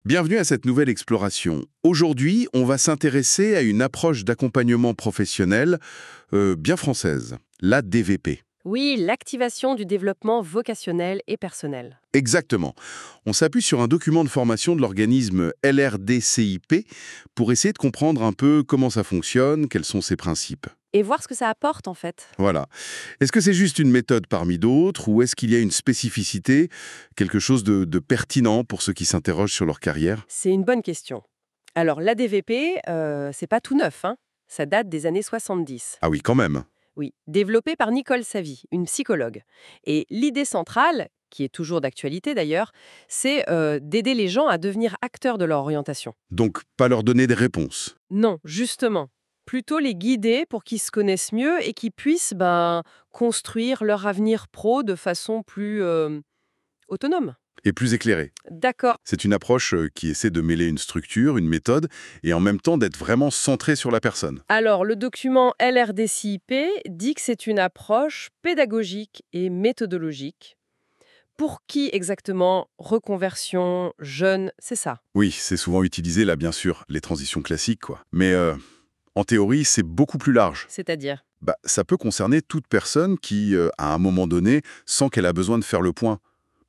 Bienvenue à cette nouvelle exploration. Aujourd'hui, on va s'intéresser à une approche d'accompagnement professionnel bien française, la DVP. Oui, l'activation du développement vocationnel et personnel. Exactement. On s'appuie sur un document de formation de l'organisme LRDCIP pour essayer de comprendre un peu comment ça fonctionne, quels sont ses principes. Et voir ce que ça apporte en fait. Voilà. Est-ce que c'est juste une méthode parmi d'autres ou est-ce qu'il y a une spécificité, quelque chose de pertinent pour ceux qui s'interrogent sur leur carrière? C'est une bonne question. Alors l'ADVP, c'est pas tout neuf, hein. Ça date des années 70. Ah oui, quand même. Oui, développé par Nicole Savy, une psychologue. Et l'idée centrale, qui est toujours d'actualité d'ailleurs, c'est d'aider les gens à devenir acteurs de leur orientation. Donc, pas leur donner des réponses. Non, justement. Plutôt les guider pour qu'ils se connaissent mieux et qu'ils puissent construire leur avenir pro de façon plus autonome. Et plus éclairé. D'accord. C'est une approche qui essaie de mêler une structure, une méthode, et en même temps d'être vraiment centrée sur la personne. Alors, le document LRDCIP dit que c'est une approche pédagogique et méthodologique. Pour qui exactement? Reconversion, jeune, c'est ça. Oui, c'est souvent utilisé là, bien sûr, les transitions classiques, quoi. Mais en théorie, c'est beaucoup plus large. C'est-à-dire? Ça peut concerner toute personne qui, à un moment donné, sent qu'elle a besoin de faire le point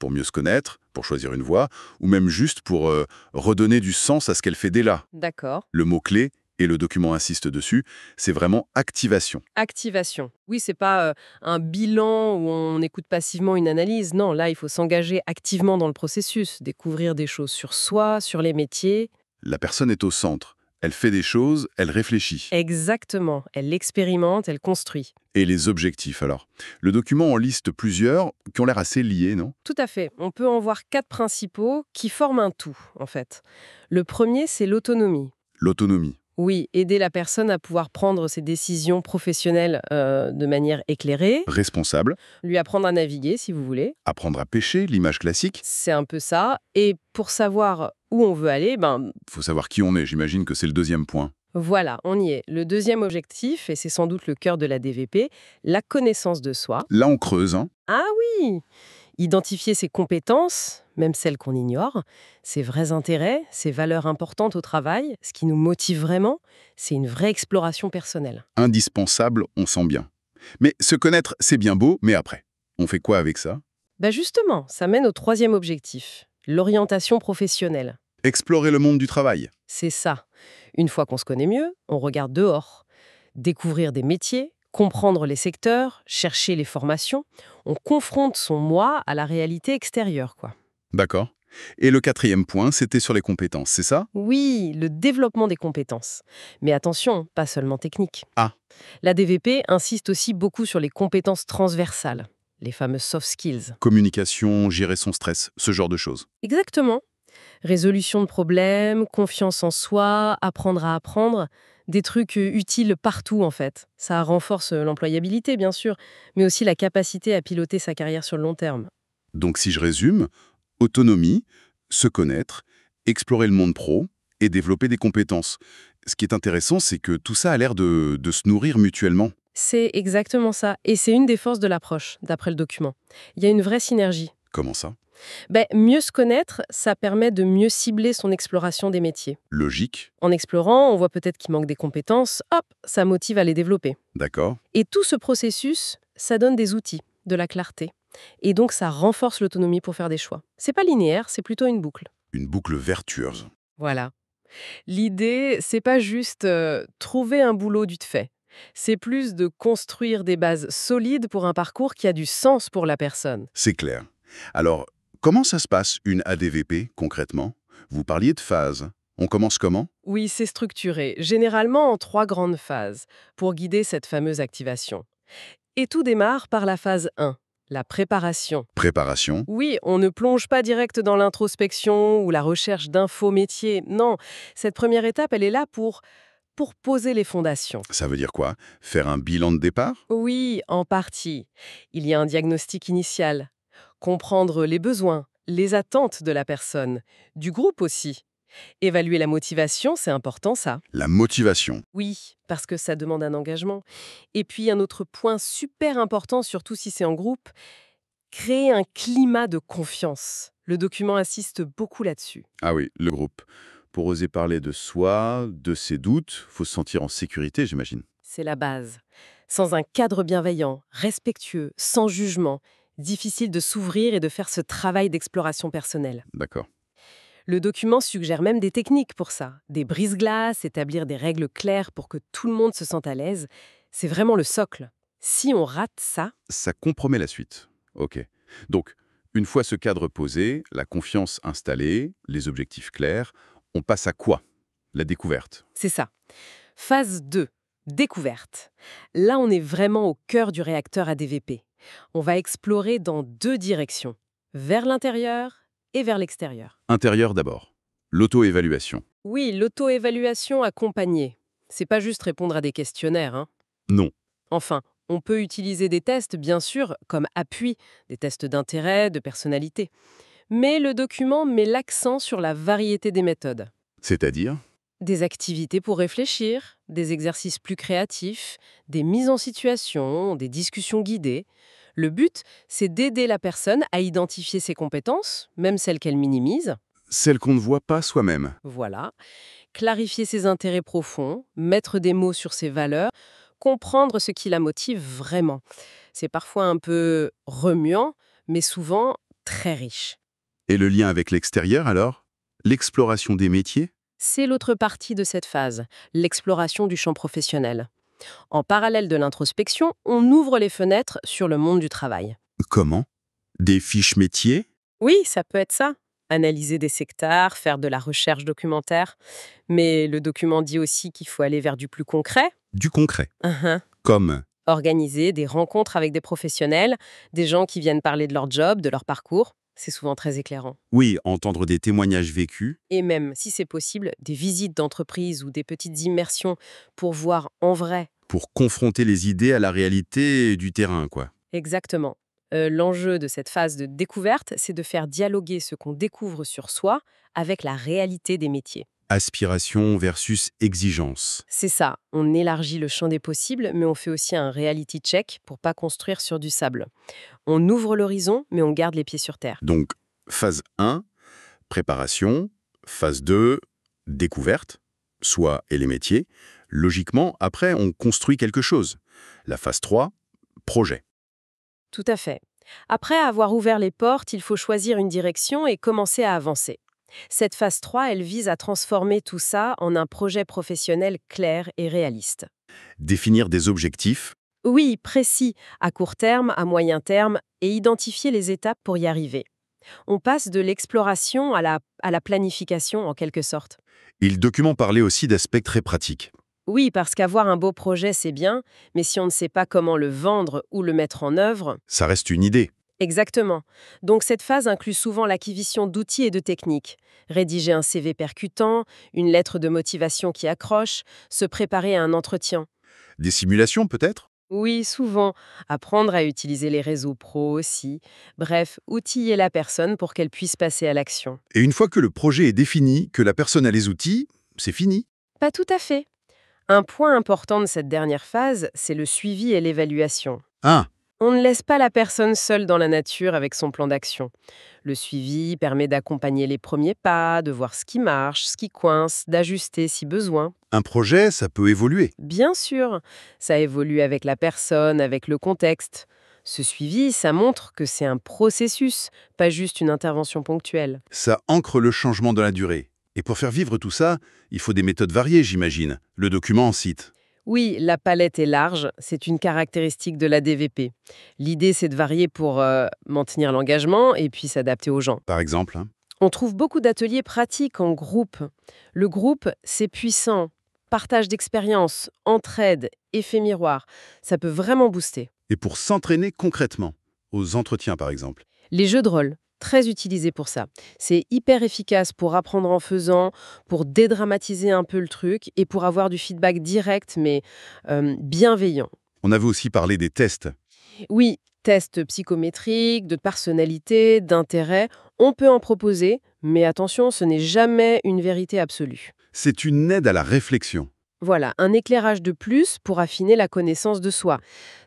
pour mieux se connaître, pour choisir une voie, ou même juste pour redonner du sens à ce qu'elle fait dès là. D'accord. Le mot-clé, et le document insiste dessus, c'est vraiment activation. Activation. Oui, c'est pas un bilan où on écoute passivement une analyse. Non, là, il faut s'engager activement dans le processus, découvrir des choses sur soi, sur les métiers. La personne est au centre. Elle fait des choses, elle réfléchit. Exactement. Elle expérimente, elle construit. Et les objectifs, alors? Le document en liste plusieurs qui ont l'air assez liés, non? Tout à fait. On peut en voir 4 principaux qui forment un tout, en fait. Le premier, c'est l'autonomie. L'autonomie. Oui, aider la personne à pouvoir prendre ses décisions professionnelles de manière éclairée, Responsable. lui apprendre à naviguer, si vous voulez. Apprendre à pêcher, l'image classique. C'est un peu ça. Et pour savoir où on veut aller, Faut savoir qui on est, j'imagine que c'est le deuxième point. voilà, on y est. Le deuxième objectif, et c'est sans doute le cœur de la DVP, la connaissance de soi. Là, on creuse, hein? Ah oui! Identifier ses compétences, même celles qu'on ignore, ses vrais intérêts, ses valeurs importantes au travail, ce qui nous motive vraiment, c'est une vraie exploration personnelle. Indispensable, on sent bien. Mais se connaître, c'est bien beau, mais après, on fait quoi avec ça? Justement, ça mène au troisième objectif, l'orientation professionnelle. Explorer le monde du travail. C'est ça. Une fois qu'on se connaît mieux, on regarde dehors. Découvrir des métiers, comprendre les secteurs, chercher les formations. On confronte son moi à la réalité extérieure, quoi. D'accord. Et le quatrième point, c'était sur les compétences, c'est ça? Oui, le développement des compétences. Mais attention, pas seulement technique. Ah. La DVP insiste aussi beaucoup sur les compétences transversales, les fameuses soft skills. Communication, gérer son stress, ce genre de choses. Exactement. Résolution de problèmes, confiance en soi, apprendre à apprendre, des trucs utiles partout en fait. Ça renforce l'employabilité bien sûr, mais aussi la capacité à piloter sa carrière sur le long terme. Donc si je résume, autonomie, se connaître, explorer le monde pro et développer des compétences. Ce qui est intéressant, c'est que tout ça a l'air de se nourrir mutuellement. C'est exactement ça, et c'est une des forces de l'approche, d'après le document. Il y a une vraie synergie. Comment ça? Mieux se connaître, ça permet de mieux cibler son exploration des métiers. Logique, En explorant, on voit peut-être qu'il manque des compétences, hop, ça motive à les développer. d'accord. Et tout ce processus, ça donne des outils, de la clarté. Et donc, ça renforce l'autonomie pour faire des choix. C'est pas linéaire, c'est plutôt une boucle. Une boucle vertueuse. Voilà. L'idée, c'est pas juste trouver un boulot du fait. C'est plus de construire des bases solides pour un parcours qui a du sens pour la personne. C'est clair. Alors, comment ça se passe une ADVP concrètement? Vous parliez de phases. On commence comment? Oui, c'est structuré, généralement en 3 grandes phases, pour guider cette fameuse activation. Et tout démarre par la phase 1, la préparation. Préparation. Oui, on ne plonge pas direct dans l'introspection ou la recherche d'infos métiers. Non, cette première étape, elle est là pour poser les fondations. Ça veut dire quoi? Faire un bilan de départ? Oui, en partie. Il y a un diagnostic initial. Comprendre les besoins, les attentes de la personne, du groupe aussi. Évaluer la motivation, c'est important ça. La motivation. Oui, parce que ça demande un engagement. Et puis un autre point super important, surtout si c'est en groupe, Créer un climat de confiance. Le document insiste beaucoup là-dessus. Ah oui, le groupe. Pour oser parler de soi, de ses doutes, faut se sentir en sécurité, j'imagine. C'est la base. Sans un cadre bienveillant, respectueux, sans jugement, difficile de s'ouvrir et de faire ce travail d'exploration personnelle. D'accord. Le document suggère même des techniques pour ça. Des brise-glaces, établir des règles claires pour que tout le monde se sente à l'aise. C'est vraiment le socle. Si on rate ça, Ça compromet la suite. Ok. Donc, une fois ce cadre posé, la confiance installée, les objectifs clairs, on passe à quoi? La découverte. c'est ça. Phase 2, découverte. Là, on est vraiment au cœur du réacteur ADVP. On va explorer dans deux directions, vers l'intérieur et vers l'extérieur. Intérieur d'abord. L'auto-évaluation. Oui, l'auto-évaluation accompagnée. C'est pas juste répondre à des questionnaires, hein. Non. Enfin, on peut utiliser des tests, bien sûr, comme appui, des tests d'intérêt, de personnalité. Mais le document met l'accent sur la variété des méthodes. C'est-à-dire? Des activités pour réfléchir, des exercices plus créatifs, des mises en situation, des discussions guidées. Le but, c'est d'aider la personne à identifier ses compétences, même celles qu'elle minimise. Celle qu'on ne voit pas soi-même. Voilà. Clarifier ses intérêts profonds, mettre des mots sur ses valeurs, comprendre ce qui la motive vraiment. C'est parfois un peu remuant, mais souvent très riche. Et le lien avec l'extérieur alors? L'exploration des métiers? C'est l'autre partie de cette phase, l'exploration du champ professionnel. En parallèle de l'introspection, on ouvre les fenêtres sur le monde du travail. Comment? Des fiches métiers? Oui, ça peut être ça. Analyser des secteurs, faire de la recherche documentaire. Mais le document dit aussi qu'il faut aller vers du plus concret. Du concret. Uhum. Comme? Organiser des rencontres avec des professionnels, des gens qui viennent parler de leur job, de leur parcours. C'est souvent très éclairant. Oui, entendre des témoignages vécus. Et même, si c'est possible, des visites d'entreprise ou des petites immersions pour voir en vrai. Pour confronter les idées à la réalité du terrain, quoi. Exactement. L'enjeu de cette phase de découverte, c'est de faire dialoguer ce qu'on découvre sur soi avec la réalité des métiers. Aspiration versus exigence. C'est ça, on élargit le champ des possibles, mais on fait aussi un reality check pour pas construire sur du sable. On ouvre l'horizon, mais on garde les pieds sur terre. Donc, phase 1, préparation. Phase 2, découverte, soi et les métiers. Logiquement, après, on construit quelque chose. La phase 3, projet. Tout à fait. Après avoir ouvert les portes, il faut choisir une direction et commencer à avancer. Cette phase 3, elle vise à transformer tout ça en un projet professionnel clair et réaliste. Définir des objectifs. Oui, précis, à court terme, à moyen terme, et identifier les étapes pour y arriver. On passe de l'exploration à la planification, en quelque sorte. Et le document parlait aussi d'aspects très pratiques. Oui, parce qu'avoir un beau projet, c'est bien, mais si on ne sait pas comment le vendre ou le mettre en œuvre... Ça reste une idée. Exactement. Donc cette phase inclut souvent l'acquisition d'outils et de techniques. Rédiger un CV percutant, une lettre de motivation qui accroche, se préparer à un entretien. Des simulations, peut-être? Oui, souvent. Apprendre à utiliser les réseaux pro aussi. Bref, outiller la personne pour qu'elle puisse passer à l'action. Et une fois que le projet est défini, que la personne a les outils, c'est fini. Pas tout à fait. Un point important de cette dernière phase, c'est le suivi et l'évaluation. Ah, On ne laisse pas la personne seule dans la nature avec son plan d'action. Le suivi permet d'accompagner les premiers pas, de voir ce qui marche, ce qui coince, d'ajuster si besoin. un projet, ça peut évoluer. Bien sûr, ça évolue avec la personne, avec le contexte. Ce suivi, ça montre que c'est un processus, pas juste une intervention ponctuelle. Ça ancre le changement dans la durée. Et pour faire vivre tout ça, il faut des méthodes variées, j'imagine. Le document en cite. Oui, la palette est large, c'est une caractéristique de la DVP. L'idée, c'est de varier pour maintenir l'engagement et puis s'adapter aux gens. Par exemple, hein. On trouve beaucoup d'ateliers pratiques en groupe. Le groupe, c'est puissant. Partage d'expériences, entraide, effet miroir. Ça peut vraiment booster. Et pour s'entraîner concrètement, aux entretiens par exemple. Les jeux de rôle, très utilisés pour ça. C'est hyper efficace pour apprendre en faisant, pour dédramatiser un peu le truc et pour avoir du feedback direct mais bienveillant. On avait aussi parlé des tests. Oui, tests psychométriques, de personnalité, d'intérêt, on peut en proposer, mais attention, ce n'est jamais une vérité absolue. C'est une aide à la réflexion. Voilà, un éclairage de plus pour affiner la connaissance de soi.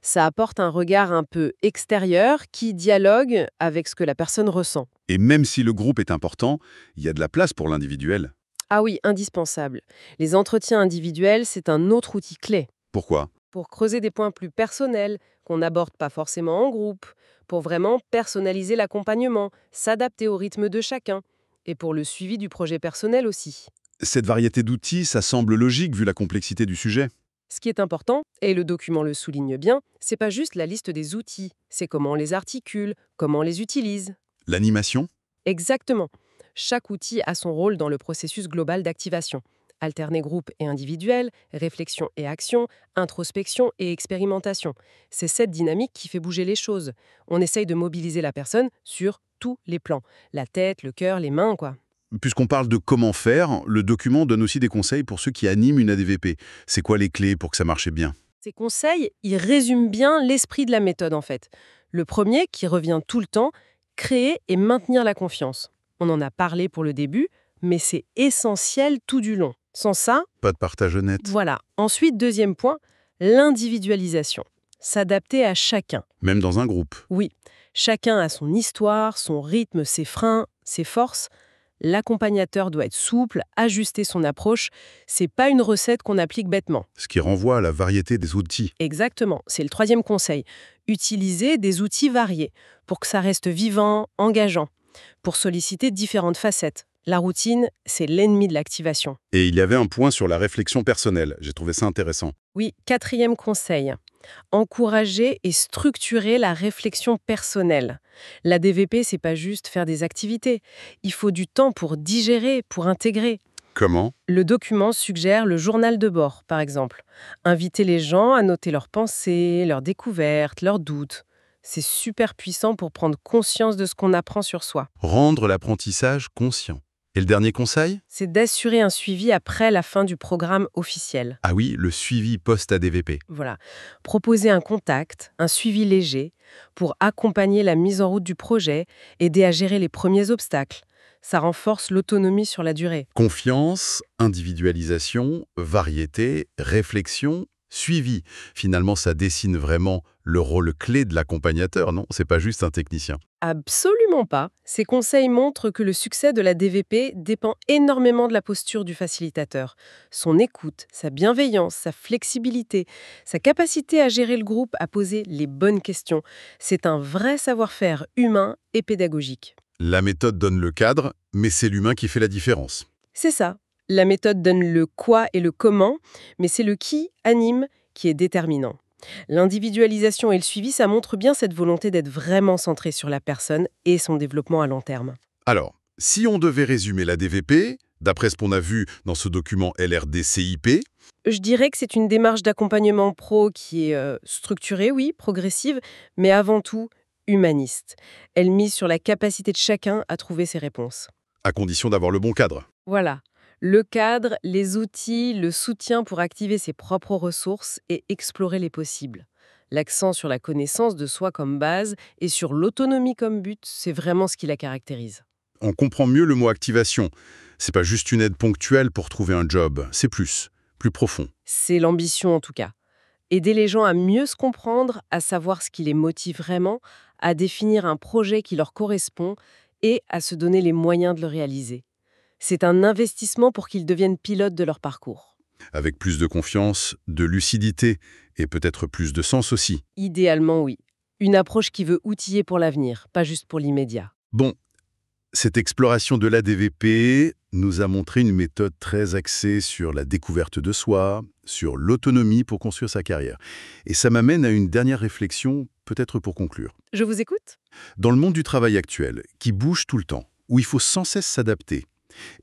Ça apporte un regard un peu extérieur qui dialogue avec ce que la personne ressent. Et même si le groupe est important, il y a de la place pour l'individuel. Ah oui, indispensable. Les entretiens individuels, c'est un autre outil clé Pourquoi? pour creuser des points plus personnels qu'on n'aborde pas forcément en groupe, pour vraiment personnaliser l'accompagnement, s'adapter au rythme de chacun, et pour le suivi du projet personnel aussi. Cette variété d'outils, ça semble logique vu la complexité du sujet. Ce qui est important, et le document le souligne bien, c'est pas juste la liste des outils, c'est comment on les articule, comment on les utilise. L'animation? Exactement. Chaque outil a son rôle dans le processus global d'activation. Alterner groupe et individuel, réflexion et action, introspection et expérimentation. C'est cette dynamique qui fait bouger les choses. On essaye de mobiliser la personne sur tous les plans. La tête, le cœur, les mains, quoi. Puisqu'on parle de comment faire, le document donne aussi des conseils pour ceux qui animent une ADVP. C'est quoi les clés pour que ça marche bien? Ces conseils, ils résument bien l'esprit de la méthode en fait. Le premier, qui revient tout le temps, créer et maintenir la confiance. On en a parlé pour le début, mais c'est essentiel tout du long. Sans ça, Pas de partage honnête. voilà. Ensuite, deuxième point, l'individualisation. S'adapter à chacun. Même dans un groupe. Oui, chacun a son histoire, son rythme, ses freins, ses forces. L'accompagnateur doit être souple, ajuster son approche. C'est pas une recette qu'on applique bêtement. Ce qui renvoie à la variété des outils. Exactement, c'est le troisième conseil. Utiliser des outils variés pour que ça reste vivant, engageant, pour solliciter différentes facettes. La routine, c'est l'ennemi de l'activation. Et il y avait un point sur la réflexion personnelle. J'ai trouvé ça intéressant. Oui, quatrième conseil. Encourager et structurer la réflexion personnelle. La DVP, c'est pas juste faire des activités. Il faut du temps pour digérer, pour intégrer. Comment? Le document suggère le journal de bord, par exemple. Inviter les gens à noter leurs pensées, leurs découvertes, leurs doutes. C'est super puissant pour prendre conscience de ce qu'on apprend sur soi. Rendre l'apprentissage conscient. Et le dernier conseil? C'est d'assurer un suivi après la fin du programme officiel. Ah oui, le suivi post-ADVP. Voilà. Proposer un contact, un suivi léger, pour accompagner la mise en route du projet, aider à gérer les premiers obstacles. Ça renforce l'autonomie sur la durée. Confiance, individualisation, variété, réflexion, suivi. Finalement, ça dessine vraiment le rôle clé de l'accompagnateur, non? C'est pas juste un technicien. Absolument pas. Ces conseils montrent que le succès de la DVP dépend énormément de la posture du facilitateur. Son écoute, sa bienveillance, sa flexibilité, sa capacité à gérer le groupe, à poser les bonnes questions. C'est un vrai savoir-faire humain et pédagogique. La méthode donne le cadre, mais c'est l'humain qui fait la différence. C'est ça. La méthode donne le quoi et le comment, mais c'est le qui anime qui est déterminant. L'individualisation et le suivi, ça montre bien cette volonté d'être vraiment centré sur la personne et son développement à long terme. Alors, si on devait résumer la DVP, d'après ce qu'on a vu dans ce document LRD-CIP, Je dirais que c'est une démarche d'accompagnement pro qui est structurée, oui, progressive, mais avant tout humaniste. Elle mise sur la capacité de chacun à trouver ses réponses. à condition d'avoir le bon cadre. Voilà. Le cadre, les outils, le soutien pour activer ses propres ressources et explorer les possibles. L'accent sur la connaissance de soi comme base et sur l'autonomie comme but, c'est vraiment ce qui la caractérise. On comprend mieux le mot activation. C'est pas juste une aide ponctuelle pour trouver un job, c'est plus profond. C'est l'ambition en tout cas. Aider les gens à mieux se comprendre, à savoir ce qui les motive vraiment, à définir un projet qui leur correspond et à se donner les moyens de le réaliser. C'est un investissement pour qu'ils deviennent pilotes de leur parcours. Avec plus de confiance, de lucidité et peut-être plus de sens aussi. Idéalement, oui. Une approche qui veut outiller pour l'avenir, pas juste pour l'immédiat. Bon, cette exploration de l'ADVP nous a montré une méthode très axée sur la découverte de soi, sur l'autonomie pour construire sa carrière. Et ça m'amène à une dernière réflexion, peut-être pour conclure. Je vous écoute? Dans le monde du travail actuel, qui bouge tout le temps, où il faut sans cesse s'adapter,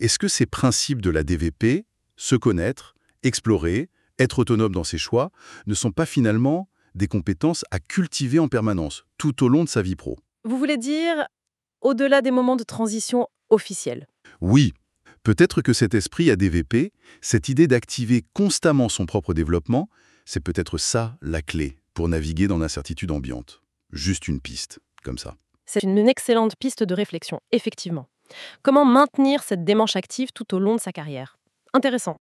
est-ce que ces principes de l'ADVP, se connaître, explorer, être autonome dans ses choix, ne sont pas finalement des compétences à cultiver en permanence, tout au long de sa vie pro? Vous voulez dire au-delà des moments de transition officiels? Oui, peut-être que cet esprit ADVP, cette idée d'activer constamment son propre développement, c'est peut-être ça la clé pour naviguer dans l'incertitude ambiante. Juste une piste, comme ça. C'est une excellente piste de réflexion, effectivement. Comment maintenir cette démarche active tout au long de sa carrière? Intéressant.